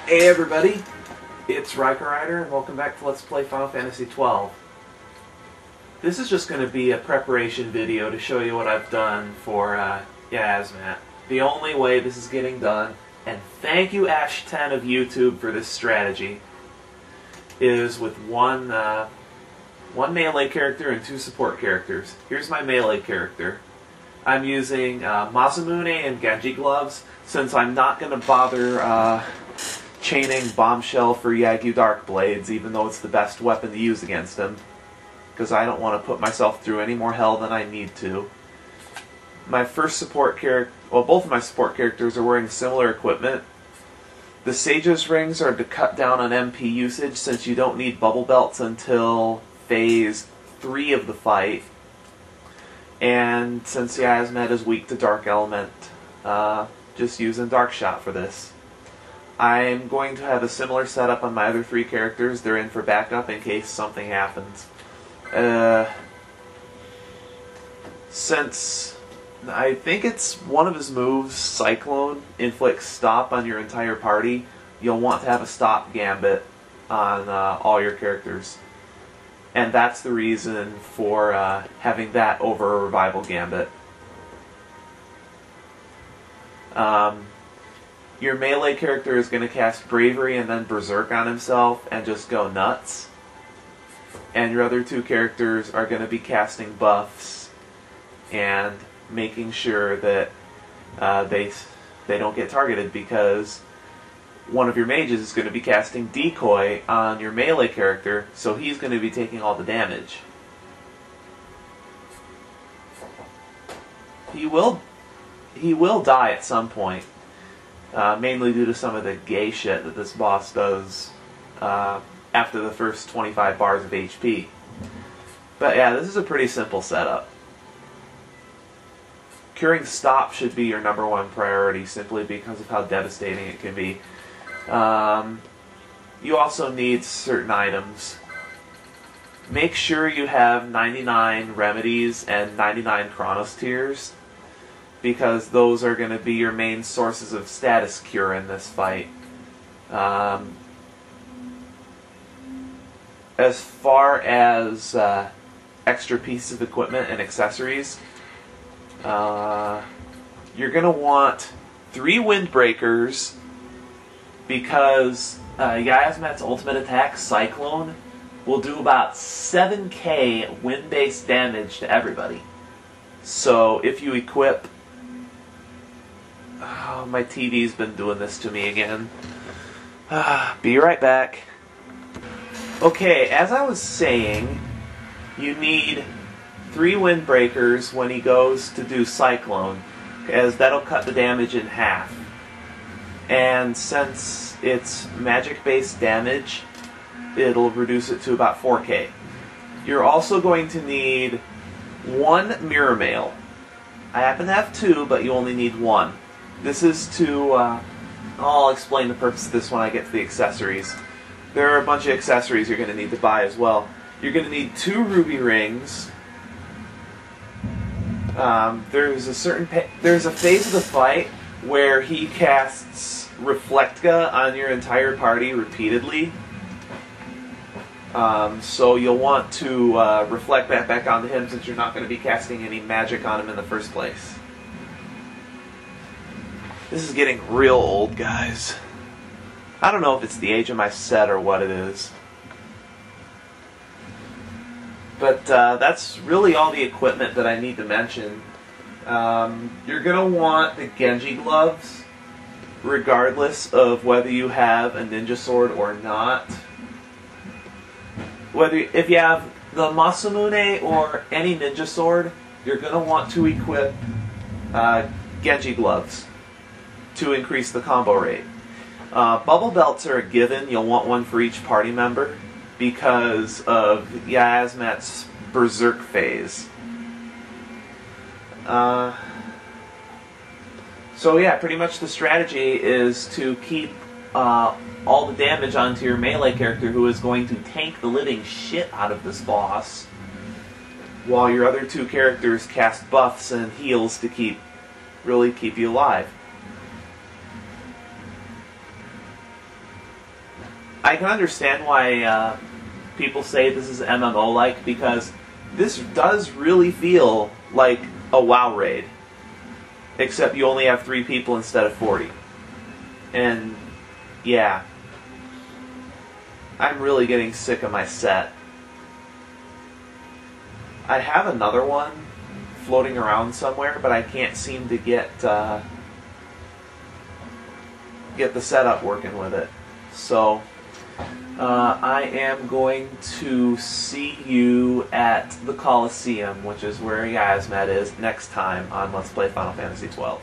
Hey everybody, it's Riker Rider and welcome back to Let's Play Final Fantasy XII. This is just going to be a preparation video to show you what I've done for Yiazmat. The only way this is getting done, and thank you Ash10 of YouTube for this strategy, is with one melee character and two support characters. Here's my melee character. I'm using Masamune and Genji gloves since I'm not going to bother chaining Bombshell for Yagyu Darkblades, even though it's the best weapon to use against him, because I don't want to put myself through any more hell than I need to. My first support character, well, both of my support characters are wearing similar equipment. The Sage's rings are to cut down on MP usage since you don't need bubble belts until phase 3 of the fight. And since Yiazmat is weak to Dark Element, just using Dark Shot for this. I'm going to have a similar setup on my other three characters. They're in for backup in case something happens. Since I think it's one of his moves, Cyclone, inflicts stop on your entire party, you'll want to have a stop gambit on all your characters. And that's the reason for having that over a revival gambit. Your melee character is going to cast Bravery and then Berserk on himself and just go nuts. And your other two characters are going to be casting buffs and making sure that they don't get targeted, because one of your mages is going to be casting Decoy on your melee character, so he's going to be taking all the damage. He will die at some point. Mainly due to some of the gay shit that this boss does after the first 25 bars of HP. But yeah, this is a pretty simple setup. Curing stop should be your #1 priority simply because of how devastating it can be. You also need certain items. Make sure you have 99 remedies and 99 Chronos Tears, because those are going to be your main sources of status cure in this fight. As far as extra pieces of equipment and accessories, you're going to want 3 Windbreakers, because Yiazmat's ultimate attack, Cyclone, will do about 7k wind-based damage to everybody. So if you equip... Oh, my TV's been doing this to me again. Be right back. Okay, as I was saying, you need 3 Windbreakers when he goes to do Cyclone, as that'll cut the damage in half. And since it's magic-based damage, it'll reduce it to about 4k. You're also going to need 1 Mirror Mail. I happen to have 2, but you only need 1. This is to, I'll explain the purpose of this when I get to the accessories. There are a bunch of accessories you're going to need to buy as well. You're going to need 2 ruby rings. There's a phase of the fight where he casts Reflectka on your entire party repeatedly. So you'll want to reflect that back onto him, since you're not going to be casting any magic on him in the first place. This is getting real old, guys. I don't know if it's the age of my set or what it is. But that's really all the equipment that I need to mention. You're going to want the Genji gloves, regardless of whether you have a ninja sword or not. If you have the Masamune or any ninja sword, you're going to want to equip Genji gloves to increase the combo rate. Bubble belts are a given. You'll want one for each party member because of Yiazmat's Berserk phase. So yeah, pretty much the strategy is to keep all the damage onto your melee character, who is going to tank the living shit out of this boss, while your other two characters cast buffs and heals to really keep you alive. I can understand why people say this is MMO-like, because this does really feel like a WoW raid, except you only have 3 people instead of 40. And yeah, I'm really getting sick of my set. I have another one floating around somewhere, but I can't seem to get the setup working with it. So I am going to see you at the Coliseum, which is where Yiazmat is, next time on Let's Play Final Fantasy XII.